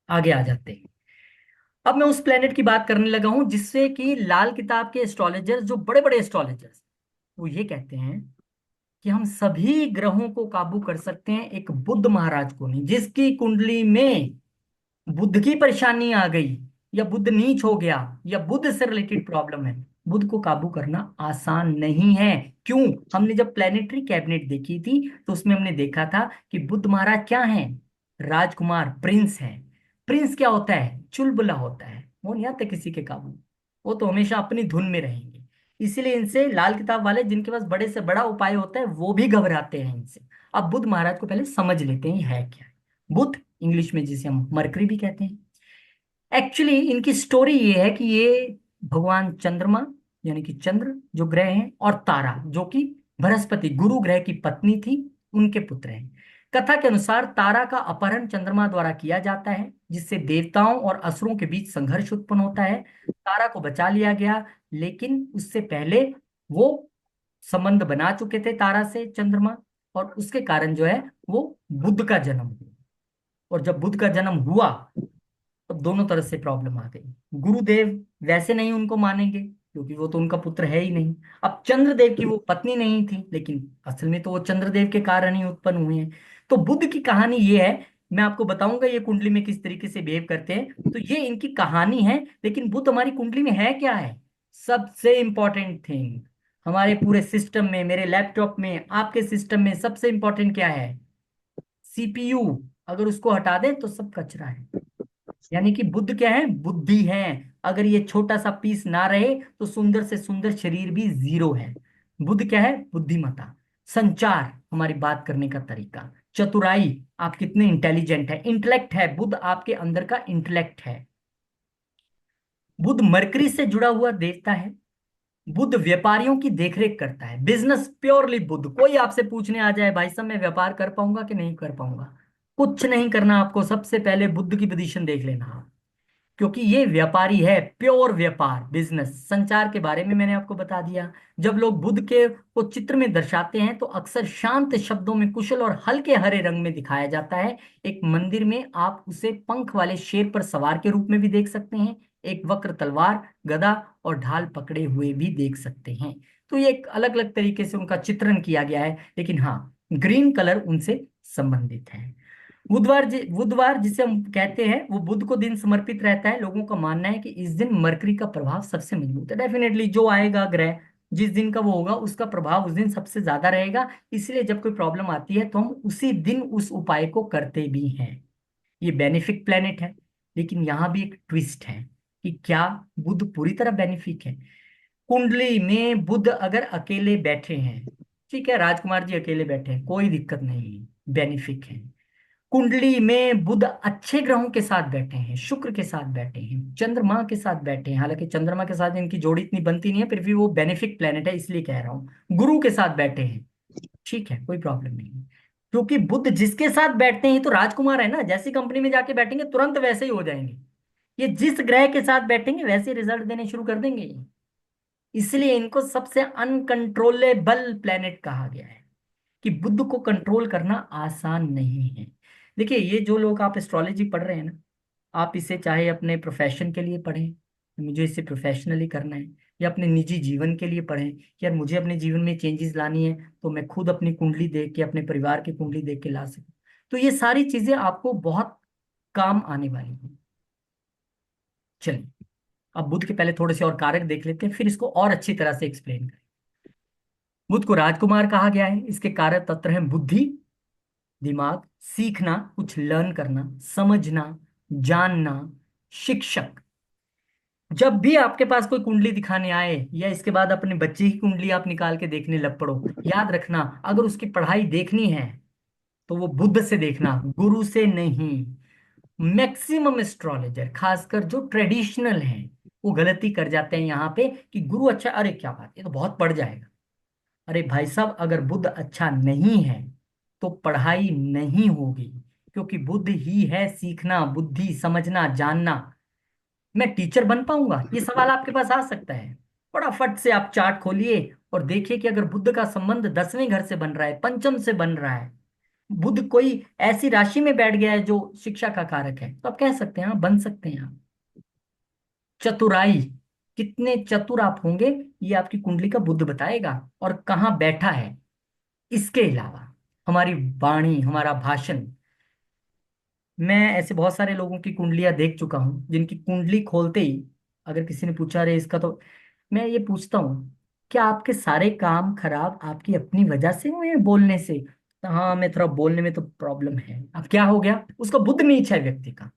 आगे आ जाते हैं। अब मैं उस प्लेनेट की बात करने लगा हूं जिससे कि लाल किताब के एस्ट्रोलॉजर्स, जो बड़े बड़े एस्ट्रोलॉजर्स, वो ये कहते हैं कि हम सभी ग्रहों को काबू कर सकते हैं, एक बुध महाराज को नहीं। जिसकी कुंडली में बुध की परेशानी आ गई, या बुध नीच हो गया, या बुध से रिलेटेड प्रॉब्लम है, बुध को काबू करना आसान नहीं है। क्यों? हमने जब प्लेनेटरी कैबिनेट देखी थी तो उसमें हमने देखा था कि बुध महाराज क्या है? राजकुमार, प्रिंस है। प्रिंस क्या होता है? चुलबुला होता है, वो नहीं आते किसी के काबू। वो तो हमेशा अपनी धुन में रहेंगे। इसीलिए इनसे लाल किताब वाले, जिनके पास बड़े से बड़ा उपाय होता है, वो भी घबराते हैं इनसे। अब बुध महाराज को पहले समझ लेते हैं है क्या है। बुध, इंग्लिश में जिसे हम मरकरी भी कहते हैं। एक्चुअली इनकी स्टोरी ये है कि ये भगवान चंद्रमा, यानी कि चंद्र जो ग्रह हैं, और तारा जो कि बृहस्पति गुरु ग्रह की पत्नी थी, उनके पुत्र हैं। कथा के अनुसार तारा का अपहरण चंद्रमा द्वारा किया जाता है, जिससे देवताओं और असुरों के बीच संघर्ष उत्पन्न होता है। तारा को बचा लिया गया, लेकिन उससे पहले वो संबंध बना चुके थे तारा से चंद्रमा, और उसके कारण जो है वो बुध का जन्म हुआ। और जब बुध का जन्म हुआ तो दोनों तरफ से प्रॉब्लम आ गई। गुरुदेव वैसे नहीं उनको मानेंगे, क्योंकि वो तो उनका पुत्र है ही नहीं। अब चंद्रदेव की वो पत्नी नहीं थी, लेकिन असल में तो वो चंद्रदेव के कारण ही उत्पन्न हुए हैं। तो बुद्ध की कहानी ये है। मैं आपको बताऊंगा ये कुंडली में किस तरीके से बिहेव करते हैं, तो ये इनकी कहानी है। लेकिन बुद्ध हमारी कुंडली में है क्या है? सबसे इंपॉर्टेंट थिंग हमारे पूरे सिस्टम में, मेरे लैपटॉप में, आपके सिस्टम में सबसे इंपॉर्टेंट क्या है? सीपीयू। अगर उसको हटा दें तो सब कचरा है। यानी कि बुद्ध क्या है? बुद्धि है। अगर ये छोटा सा पीस ना रहे तो सुंदर से सुंदर शरीर भी जीरो है। बुद्ध क्या है? बुद्धिमत्ता, संचार, हमारी बात करने का तरीका, चतुराई, आप कितने इंटेलिजेंट है, इंटेलेक्ट है, बुद्ध आपके अंदर का इंटेलेक्ट है। बुद्ध मरकरी से जुड़ा हुआ देवता है। बुद्ध व्यापारियों की देखरेख करता है, बिजनेस प्योरली बुद्ध। कोई आपसे पूछने आ जाए भाई साहब मैं व्यापार कर पाऊंगा कि नहीं कर पाऊंगा, कुछ नहीं करना आपको, सबसे पहले बुद्ध की पोजीशन देख लेना आप। क्योंकि ये व्यापारी है, प्योर व्यापार, बिजनेस। संचार के बारे में मैंने आपको बता दिया। जब लोग बुद्ध के को चित्र में दर्शाते हैं तो अक्सर शांत शब्दों में कुशल और हल्के हरे रंग में दिखाया जाता है। एक मंदिर में आप उसे पंख वाले शेर पर सवार के रूप में भी देख सकते हैं। एक वक्र तलवार, गदा और ढाल पकड़े हुए भी देख सकते हैं। तो ये एक अलग अलग तरीके से उनका चित्रण किया गया है, लेकिन हाँ, ग्रीन कलर उनसे संबंधित है। बुधवार जिसे हम कहते हैं, वो बुध को दिन समर्पित रहता है। लोगों का मानना है कि इस दिन मरकरी का प्रभाव सबसे मजबूत है। डेफिनेटली जो आएगा ग्रह, जिस दिन का वो होगा, उसका प्रभाव उस दिन सबसे ज्यादा रहेगा। इसलिए जब कोई प्रॉब्लम आती है तो हम उसी दिन उस उपाय को करते भी हैं। ये बेनिफिक प्लेनेट है। लेकिन यहाँ भी एक ट्विस्ट है कि क्या बुध पूरी तरह बेनिफिक है? कुंडली में बुध अगर अकेले बैठे हैं, ठीक है, राजकुमार जी अकेले बैठे हैं, कोई दिक्कत नहीं है, बेनिफिक है। कुंडली में बुध अच्छे ग्रहों के साथ बैठे हैं, शुक्र के साथ बैठे हैं, चंद्रमा के साथ बैठे हैं। हालांकि चंद्रमा के साथ इनकी जोड़ी इतनी बनती नहीं है, फिर भी वो बेनिफिक प्लेनेट है, इसलिए कह रहा हूं। गुरु के साथ बैठे हैं, ठीक है, कोई प्रॉब्लम नहीं है। क्योंकि बुध जिसके साथ बैठते हैं तो राजकुमार है ना, जैसी कंपनी में जाके बैठेंगे तुरंत वैसे ही हो जाएंगे। ये जिस ग्रह के साथ बैठेंगे वैसे रिजल्ट देने शुरू कर देंगे ये। इसलिए इनको सबसे अनकंट्रोलेबल प्लेनेट कहा गया है, कि बुद्ध को कंट्रोल करना आसान नहीं है। देखिए, ये जो लोग आप एस्ट्रोलॉजी पढ़ रहे हैं ना, आप इसे चाहे अपने प्रोफेशन के लिए पढ़ें, मुझे इसे प्रोफेशनली करना है, या अपने निजी जीवन के लिए पढ़ें, कि यार मुझे अपने जीवन में चेंजेस लानी है, तो मैं खुद अपनी कुंडली देख के, अपने परिवार की कुंडली देख के ला सकूं। तो ये सारी चीजें आपको बहुत काम आने वाली हैं। चलिए, अब बुद्ध के पहले थोड़े से और कारक देख लेते हैं, फिर इसको और अच्छी तरह से एक्सप्लेन करें। बुद्ध को राजकुमार कहा गया है। इसके कारक तत्व हैं बुद्धि, दिमाग, सीखना, कुछ लर्न करना, समझना, जानना, शिक्षक। जब भी आपके पास कोई कुंडली दिखाने आए, या इसके बाद अपने बच्चे की कुंडली आप निकाल के देखने लग पड़ो, याद रखना, अगर उसकी पढ़ाई देखनी है तो वो बुद्ध से देखना, गुरु से नहीं। मैक्सिमम एस्ट्रोलॉजर, खासकर जो ट्रेडिशनल हैं, वो गलती कर जाते हैं यहाँ पे कि गुरु अच्छा, अरे क्या बात, ये तो बहुत पड़ जाएगा। अरे भाई साहब, अगर बुद्ध अच्छा नहीं है तो पढ़ाई नहीं होगी। क्योंकि बुद्ध ही है सीखना, बुद्धि, समझना, जानना। मैं टीचर बन पाऊंगा, ये सवाल आपके पास आ सकता है। फटाफट से आप चार्ट खोलिए और देखिए कि अगर बुद्ध का संबंध 10वें घर से बन रहा है, पंचम से बन रहा है, बुध कोई ऐसी राशि में बैठ गया है जो शिक्षा का कारक है, तो आप कह सकते हैं हाँ, बन सकते हैं आप। चतुराई, कितने चतुर आप होंगे, ये आपकी कुंडली का बुध बताएगा, और कहाँ बैठा है। इसके अलावा हमारी वाणी, हमारा भाषण। मैं ऐसे बहुत सारे लोगों की कुंडलियां देख चुका हूं, जिनकी कुंडली खोलते ही अगर किसी ने पूछा अरे इसका तो, मैं ये पूछता हूँ, क्या आपके सारे काम खराब आपकी अपनी वजह से हुए हैं बोलने से? तो हाँ, मैं थोड़ा बोलने में तो प्रॉब्लम है। अब क्या हो गया, उसका बुध नीच है व्यक्ति का,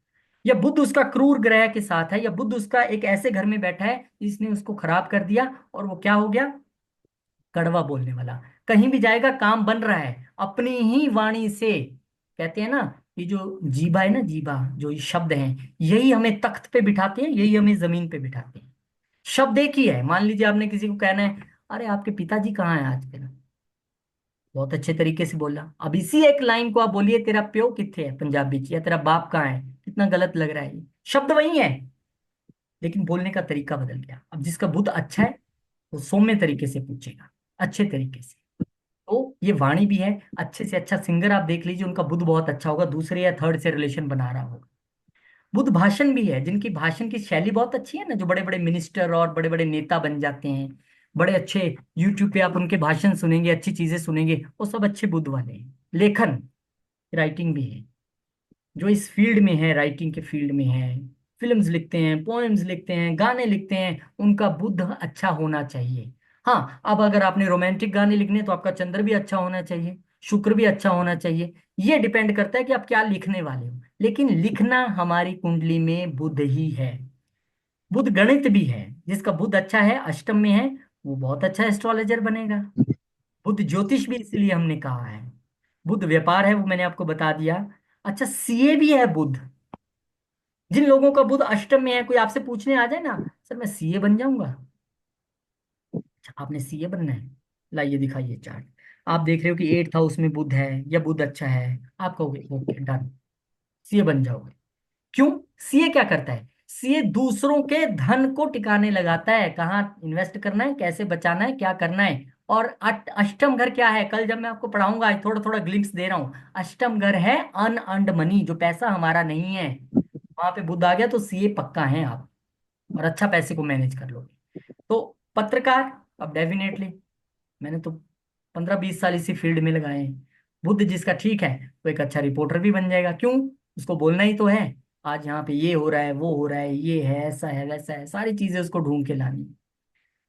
या बुध उसका क्रूर ग्रह के साथ है, या बुध उसका एक ऐसे घर में बैठा है जिसने उसको खराब कर दिया, और वो क्या हो गया, कड़वा बोलने वाला। कहीं भी जाएगा काम बन रहा है अपनी ही वाणी से। कहते हैं ना, ये जो जीभा है ना, जीभा जो ये शब्द हैं, यही हमें तख्त पे बिठाते हैं, यही हमें जमीन पे बिठाते हैं। शब्द एक ही है। मान लीजिए आपने किसी को कहना है, अरे आपके पिताजी कहाँ हैं आजकल, बहुत अच्छे तरीके से बोला, अब इसी एक लाइन को आप बोलिए तेरा प्यो किथे है पंजाबी च, या तेरा बाप कहाँ है, कितना गलत लग रहा है। ये शब्द वही है, लेकिन बोलने का तरीका बदल गया। अब जिसका बुद्ध अच्छा है वो सौम्य तरीके से पूछेगा, अच्छे तरीके से। तो ये वाणी भी है, अच्छे से अच्छा सिंगर आप देख लीजिए, उनका बुद्ध बहुत अच्छा होगा, दूसरे या थर्ड से रिलेशन बना रहा होगा। बुद्ध भाषण भी है, जिनकी भाषण की शैली बहुत अच्छी है ना, जो बड़े बड़े मिनिस्टर और बड़े बड़े नेता बन जाते हैं, बड़े अच्छे, यूट्यूब पे आप उनके भाषण सुनेंगे, अच्छी चीजें सुनेंगे, वो सब अच्छे बुद्ध वाले हैं। लेखन, राइटिंग भी है, जो इस फील्ड में है, राइटिंग के फील्ड में है, फिल्म्स लिखते हैं, पोएम्स लिखते हैं, गाने लिखते हैं, उनका बुद्ध अच्छा होना चाहिए। हाँ, अब अगर आपने रोमांटिक गाने लिखने हैं, तो आपका चंद्र भी अच्छा होना चाहिए, शुक्र भी अच्छा होना चाहिए। ये डिपेंड करता है कि आप क्या लिखने वाले हो, लेकिन लिखना हमारी कुंडली में बुध ही है। बुध गणित भी है, जिसका बुध अच्छा है, अष्टम में है, वो बहुत अच्छा एस्ट्रोलॉजर बनेगा। बुध ज्योतिष भी इसलिए हमने कहा है। बुध व्यापार है, वो मैंने आपको बता दिया। अच्छा, सीए भी है बुध। जिन लोगों का बुध अष्टम में है, कोई आपसे पूछने आ जाए ना, सर मैं सीए बन जाऊंगा, अच्छा आपने सीए बनना है, लाइए दिखाइए चार्ट। आप देख रहे हो कि 8th हाउस में बुध है, या बुध अच्छा है, आप कहोगे ओके डन, सीए बन जाओगे। क्यों? सीए क्या करता है, सीए दूसरों के धन को टिकाने लगाता है, कहाँ इन्वेस्ट करना है, कैसे बचाना है, क्या करना है। और अष्टम घर क्या है, कल जब मैं आपको पढ़ाऊंगा, आज थोड़ा थोड़ा ग्लिम्स दे रहा हूं। अष्टम घर है अनअर्न्ड मनी, जो पैसा हमारा नहीं है, वहां पे बुध आ गया तो सीए पक्का है आप, और अच्छा पैसे को मैनेज कर लोगे। तो पत्रकार, अब डेफिनेटली, मैंने तो 15-20 साल इसी फील्ड में लगाए हैं। बुद्ध जिसका ठीक है, वो एक अच्छा रिपोर्टर भी बन जाएगा। क्यों? उसको बोलना ही तो है, आज यहाँ पे ये हो रहा है, वो हो रहा है, ये है, ऐसा है, वैसा है, सारी चीजें उसको ढूंढ के लानी।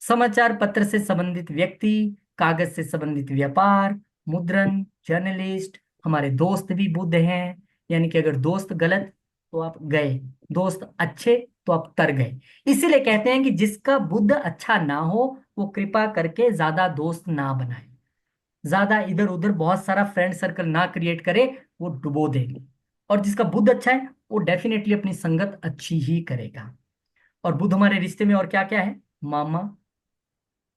समाचार पत्र से संबंधित व्यक्ति, कागज से संबंधित व्यापार, मुद्रण, जर्नलिस्ट, हमारे दोस्त भी बुद्ध हैं। यानी कि अगर दोस्त गलत तो आप गए, दोस्त अच्छे तो आप तर गए। इसीलिए कहते हैं कि जिसका बुद्ध अच्छा ना हो, वो कृपा करके ज्यादा दोस्त ना बनाए, ज्यादा इधर उधर बहुत सारा फ्रेंड सर्कल ना क्रिएट करे, वो डुबो देंगे। और जिसका बुद्ध अच्छा है, वो डेफिनेटली अपनी संगत अच्छी ही करेगा। और बुद्ध हमारे रिश्ते में और क्या क्या है, मामा,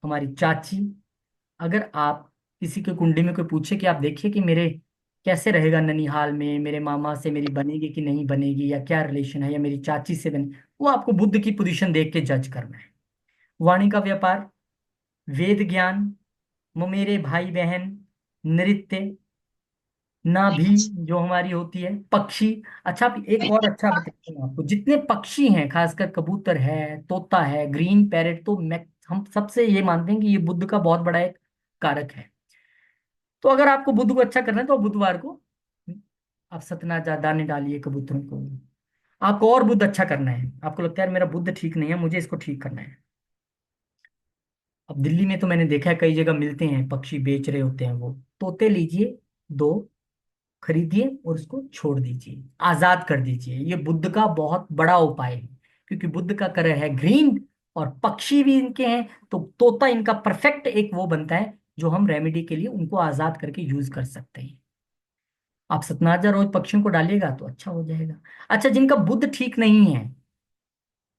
हमारी चाची। अगर आप किसी के कुंडली में कोई पूछे कि आप देखिए कि मेरे कैसे रहेगा ननिहाल में, मेरे मामा से मेरी बनेगी कि नहीं बनेगी, या क्या रिलेशन है, या मेरी चाची से बने, वो आपको बुद्ध की पोजीशन देख के जज करना है। वाणी का व्यापार, वेद ज्ञान, ममेरे भाई बहन, नृत्य, नाभि जो हमारी होती है, पक्षी। अच्छा, आप एक और अच्छा बताती हूँ आपको, जितने पक्षी हैं, खासकर कबूतर है, तोता है, ग्रीन पैरेट, तो मैं, हम सबसे ये मानते हैं कि ये बुद्ध का बहुत बड़ा एक कारक है। तो अगर आपको बुद्ध को अच्छा करना है, तो आप बुधवार को आप सतना दाने डालिए कबूतरों को। आपको और बुद्ध अच्छा करना है, आपको लगता है यार मेरा बुद्ध ठीक नहीं है, मुझे इसको ठीक करना है। अब दिल्ली में तो मैंने देखा है कई जगह मिलते हैं, पक्षी बेच रहे होते हैं, वो तोते लीजिए, दो खरीदिए और उसको छोड़ दीजिए, आजाद कर दीजिए। ये बुद्ध का बहुत बड़ा उपाय है, क्योंकि बुद्ध का कलर है ग्रीन, और पक्षी भी इनके हैं, तो तोता इनका परफेक्ट एक वो बनता है, जो हम रेमेडी के लिए उनको आजाद करके यूज कर सकते हैं। आप सतनाजा रोज पक्षियों को डालिएगा तो अच्छा हो जाएगा। अच्छा, जिनका बुद्ध ठीक नहीं है,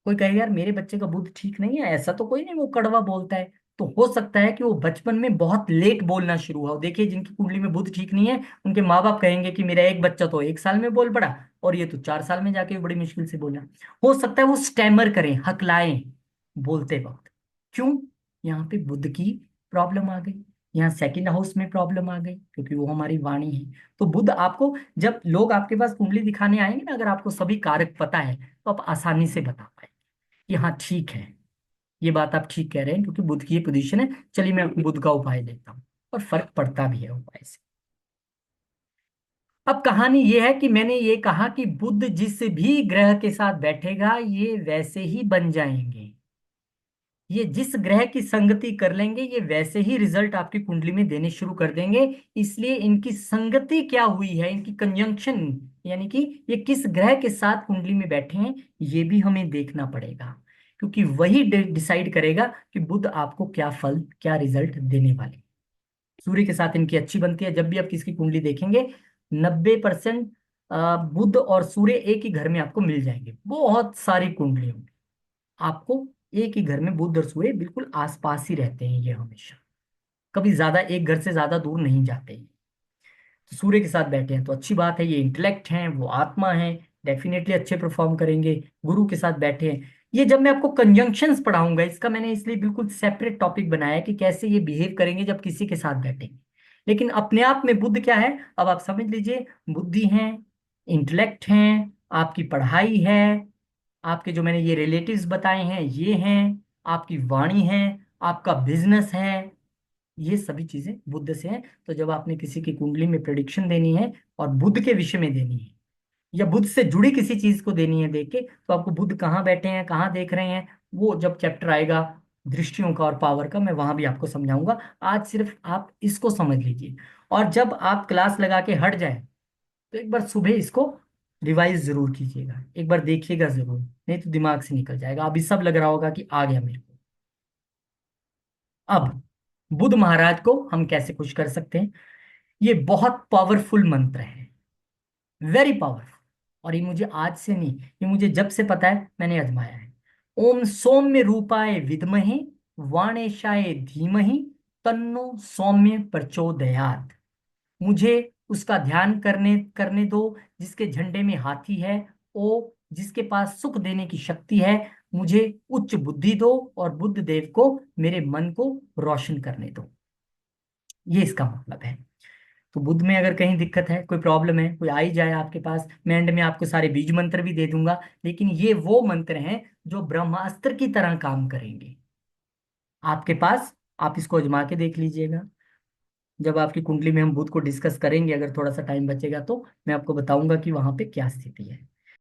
कोई कहेगा यार मेरे बच्चे का बुद्ध ठीक नहीं है, ऐसा तो कोई नहीं, वो कड़वा बोलता है, तो हो सकता है कि वो बचपन में बहुत लेट बोलना शुरू हुआ हो। देखिए, जिनकी कुंडली में बुद्ध ठीक नहीं है, उनके माँ बाप कहेंगे कि मेरा एक बच्चा तो 1 साल में बोल पड़ा, और ये तो 4 साल में जाके बड़ी मुश्किल से बोला। हो सकता है वो स्टैमर करें, हकलाएं बोलते वक्त। क्यों? यहाँ पे बुद्ध की प्रॉब्लम आ गई। यहाँ सेकंड हाउस में प्रॉब्लम आ गई क्योंकि वो हमारी वाणी है। तो बुध आपको, जब लोग आपके पास कुंडली दिखाने आएंगे ना, अगर आपको सभी कारक पता है तो आप आसानी से बता पाएंगे कि हाँ ठीक है, ये बात आप ठीक कह रहे हैं, क्योंकि बुध की ये पोजीशन है। चलिए मैं बुध का उपाय देता हूँ, और फर्क पड़ता भी है उपाय से। अब कहानी ये है कि मैंने ये कहा कि बुध जिस भी ग्रह के साथ बैठेगा ये वैसे ही बन जाएंगे। ये जिस ग्रह की संगति कर लेंगे ये वैसे ही रिजल्ट आपकी कुंडली में देने शुरू कर देंगे। इसलिए इनकी संगति क्या हुई है, इनकी कंजंक्शन, यानी कि ये किस ग्रह के साथ कुंडली में बैठे हैं, ये भी हमें देखना पड़ेगा, क्योंकि वही डिसाइड करेगा कि बुध आपको क्या फल, क्या रिजल्ट देने वाले। सूर्य के साथ इनकी अच्छी बनती है। जब भी आप किसकी कुंडली देखेंगे 90% बुध और सूर्य एक ही घर में आपको मिल जाएंगे। बहुत सारी कुंडलियों में आपको एक ही घर में बुध और सूर्य बिल्कुल आसपास ही रहते हैं, ये हमेशा कभी ज्यादा एक घर से ज्यादा दूर नहीं जाते हैं। तो सूर्य के साथ बैठे हैं तो अच्छी बात है, ये इंटेलेक्ट हैं, वो आत्मा है, डेफिनेटली अच्छे परफॉर्म करेंगे। गुरु के साथ बैठे हैं, ये जब मैं आपको कंजंक्शंस पढ़ाऊंगा, इसका मैंने इसलिए बिल्कुल सेपरेट टॉपिक बनाया है कि कैसे ये बिहेव करेंगे जब किसी के साथ बैठेंगे। लेकिन अपने आप में बुद्ध क्या है, अब आप समझ लीजिए, बुद्धि है, इंटेलेक्ट हैं, आपकी पढ़ाई है, आपके जो मैंने ये रिलेटिव्स बताए हैं ये हैं, आपकी वाणी है, आपका बिजनेस है, ये सभी चीजें बुद्ध से हैं। तो जब आपने किसी की कुंडली में प्रेडिक्शन देनी है और बुद्ध के विषय में देनी है, या बुद्ध से जुड़ी किसी चीज को देनी है देख के, तो आपको बुद्ध कहाँ बैठे हैं, कहाँ देख रहे हैं, वो जब चैप्टर आएगा दृष्टियों का और पावर का, मैं वहां भी आपको समझाऊंगा। आज सिर्फ आप इसको समझ लीजिए, और जब आप क्लास लगा के हट जाए तो एक बार सुबह इसको रिवाइज जरूर कीजिएगा, एक बार देखिएगा जरूर, नहीं तो दिमाग से निकल जाएगा। अभी सब लग रहा होगा कि आ गया मेरे को। अब बुद्ध महाराज को हम कैसे खुश कर सकते हैं, ये बहुत पावरफुल मंत्र है, वेरी पावरफुल। और ये मुझे आज से नहीं, ये मुझे जब से पता है मैंने आजमाया है। ओम सौम्य रूपाय विद्महे वाणेशाय धीमहि तन्नो सौम्य प्रचोदयात्। मुझे उसका ध्यान करने करने दो जिसके झंडे में हाथी है, ओ जिसके पास सुख देने की शक्ति है। मुझे उच्च बुद्धि दो और बुद्ध देव को मेरे मन को रोशन करने दो, ये इसका मतलब है। तो बुद्ध में अगर कहीं दिक्कत है, कोई प्रॉब्लम है, कोई आई जाए आपके पास, मैं एंड में आपको सारे बीज मंत्र भी दे दूंगा, लेकिन ये वो मंत्र हैं जो ब्रह्मास्त्र की तरह काम करेंगे आपके पास। आप इसको आजमा के देख लीजिएगा। जब आपकी कुंडली में हम बुध को डिस्कस करेंगे, अगर थोड़ा सा टाइम बचेगा तो मैं आपको बताऊंगा कि वहां पे क्या स्थिति है।